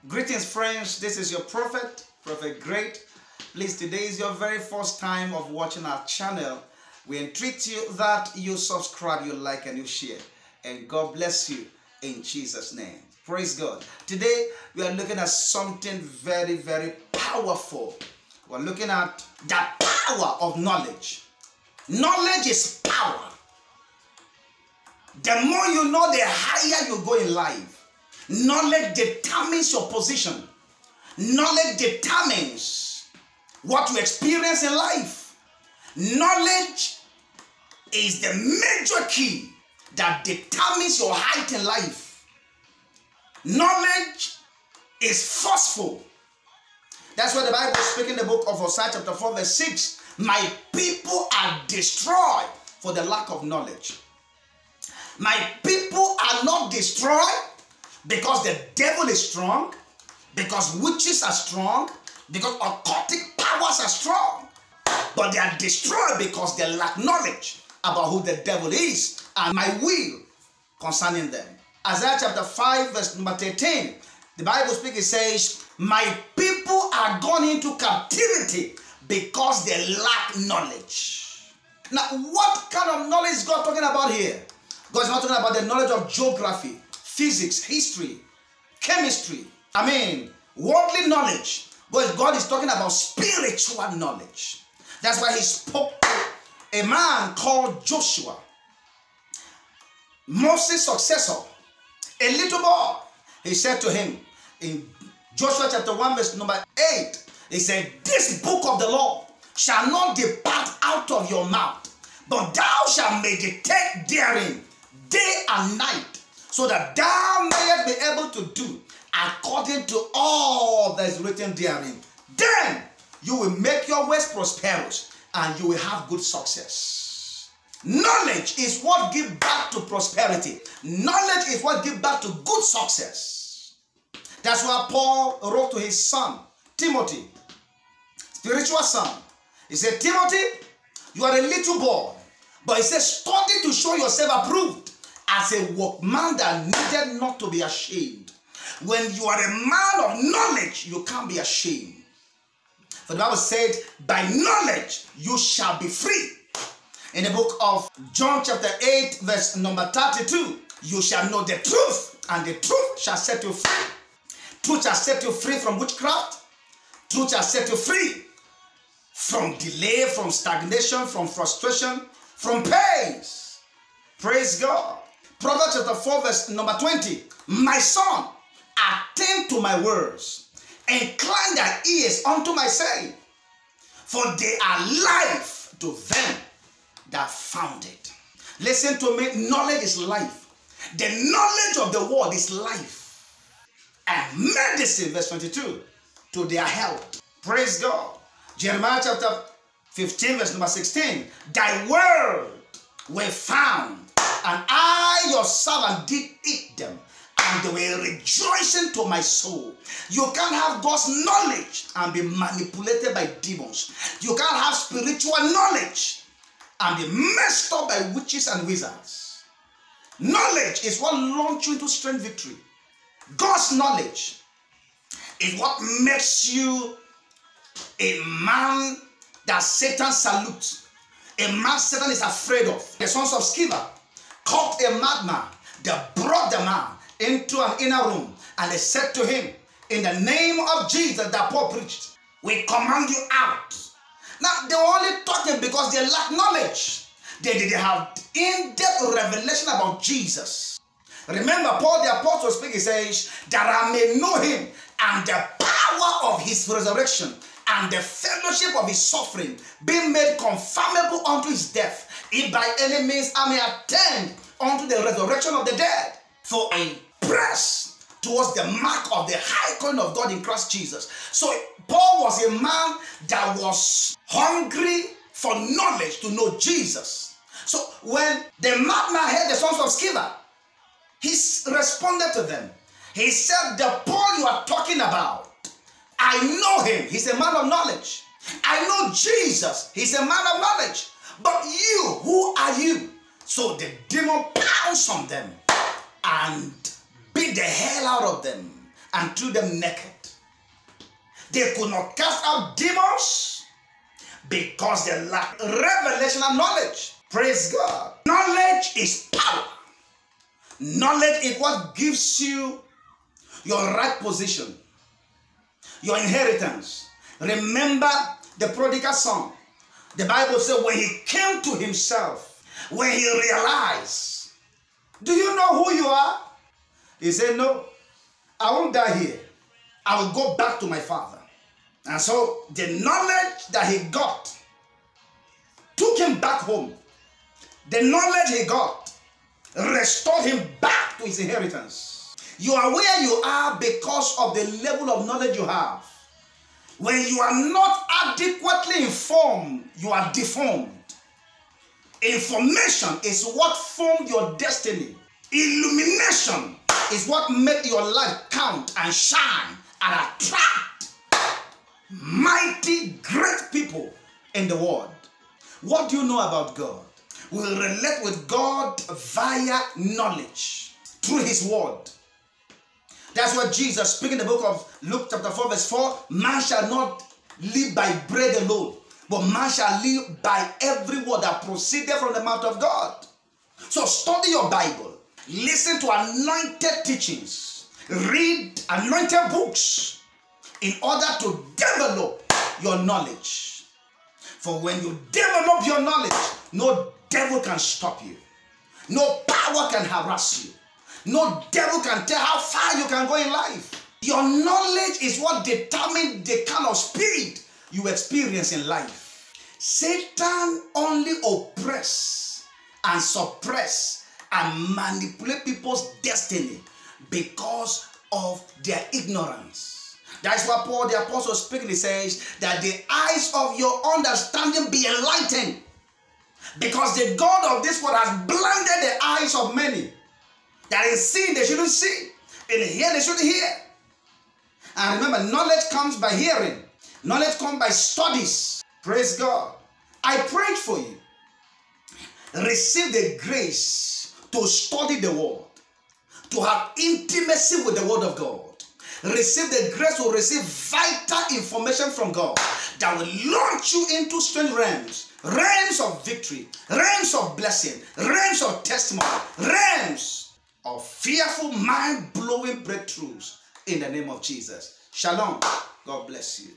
Greetings, friends. This is your Prophet Great. Please, today is your very first time of watching our channel. We entreat you that you subscribe, you like, and you share. And God bless you in Jesus' name. Praise God. Today, we are looking at something very, very powerful. We're looking at the power of knowledge. Knowledge is power. The more you know, the higher you go in life. Knowledge determines your position. Knowledge determines what you experience in life. Knowledge is the major key that determines your height in life. Knowledge is forceful. That's what the Bible speaks in the book of Hosea chapter 4 verse 6. My people are destroyed for the lack of knowledge. My people are not destroyed because the devil is strong, because witches are strong, because occultic powers are strong. But they are destroyed because they lack knowledge about who the devil is and my will concerning them. Isaiah chapter 5 verse number 13. The Bible speaks, it says, my people are gone into captivity because they lack knowledge. Now, what kind of knowledge is God talking about here? God is not talking about the knowledge of geography, physics, history, chemistry. Worldly knowledge. But God is talking about spiritual knowledge. That's why he spoke to a man called Joshua, Moses' successor, a little boy. He said to him in Joshua chapter 1 verse number 8, he said, this book of the law shall not depart out of your mouth, but thou shalt meditate therein day and night, so that thou mayest be able to do according to all that is written therein. Then you will make your ways prosperous and you will have good success. Knowledge is what gives back to prosperity. Knowledge is what gives back to good success. That's why Paul wrote to his son, Timothy, spiritual son. He said, Timothy, you are a little boy, but he says, study to show yourself approved as a workman that needed not to be ashamed. When you are a man of knowledge, you can't be ashamed. For the Bible said, by knowledge you shall be free. In the book of John chapter 8 verse number 32, you shall know the truth, and the truth shall set you free. Truth shall set you free from witchcraft. Truth shall set you free from delay, from stagnation, from frustration, from pains. Praise God. Proverbs chapter 4 verse number 20. My son, attend to my words, incline thy ears unto my saying, for they are life to them that found it. Listen to me, knowledge is life. The knowledge of the word is life and medicine, verse 22, to their health. Praise God. Jeremiah chapter 15 verse number 16. Thy word were found, and I your servant did eat them, and they were rejoicing to my soul. You can't have God's knowledge and be manipulated by demons. You can't have spiritual knowledge and be messed up by witches and wizards. Knowledge is what launches you into strength victory. God's knowledge is what makes you a man that Satan salutes. A man Satan is afraid of. The sons of Sceva caught a madman. They brought the man into an inner room, and they said to him, in the name of Jesus that Paul preached, we command you out. Now, they were only talking because they lacked knowledge. They didn't have in-depth revelation about Jesus. Remember, Paul the apostle speaking, he says, that I may know him and the power of his resurrection and the fellowship of his suffering, being made conformable unto his death, if by any means I may attend unto the resurrection of the dead. For I press towards the mark of the high calling of God in Christ Jesus. So Paul was a man that was hungry for knowledge to know Jesus. So when the madman heard the sons of Sceva, he responded to them. He said, the Paul you are talking about, I know him. He's a man of knowledge. I know Jesus. He's a man of knowledge. But you, who are you? So the demon pounced on them and beat the hell out of them and threw them naked. They could not cast out demons because they lacked revelational knowledge. Praise God. Knowledge is power. Knowledge is what gives you your right position, your inheritance. Remember the prodigal son. The Bible says when he came to himself, when he realized, do you know who you are? He said, no, I won't die here. I will go back to my father. And so the knowledge that he got took him back home. The knowledge he got restored him back to his inheritance. You are where you are because of the level of knowledge you have. When you are not adequately informed, you are deformed. Information is what formed your destiny. Illumination is what made your life count and shine and attract mighty, great people in the world. What do you know about God? We relate with God via knowledge, through his word. That's what Jesus, speaking in the book of Luke chapter 4 verse 4, man shall not live by bread alone, but man shall live by every word that proceeded from the mouth of God. So study your Bible, listen to anointed teachings, read anointed books in order to develop your knowledge. For when you develop your knowledge, no devil can stop you. No power can harass you. No devil can tell how far you can go in life. Your knowledge is what determines the kind of speed you experience in life. Satan only oppresses and suppresses and manipulates people's destiny because of their ignorance. That's why Paul the apostle speaking, he says that the eyes of your understanding be enlightened, because the God of this world has blinded the eyes of many, that in seeing they shouldn't see, in hearing they shouldn't hear. And remember, knowledge comes by hearing. Knowledge comes by studies. Praise God. I prayed for you. Receive the grace to study the word, to have intimacy with the word of God. Receive the grace to receive vital information from God that will launch you into strange realms. Realms of victory, realms of blessing, realms of testimony, realms of fearful, mind-blowing breakthroughs in the name of Jesus. Shalom. God bless you.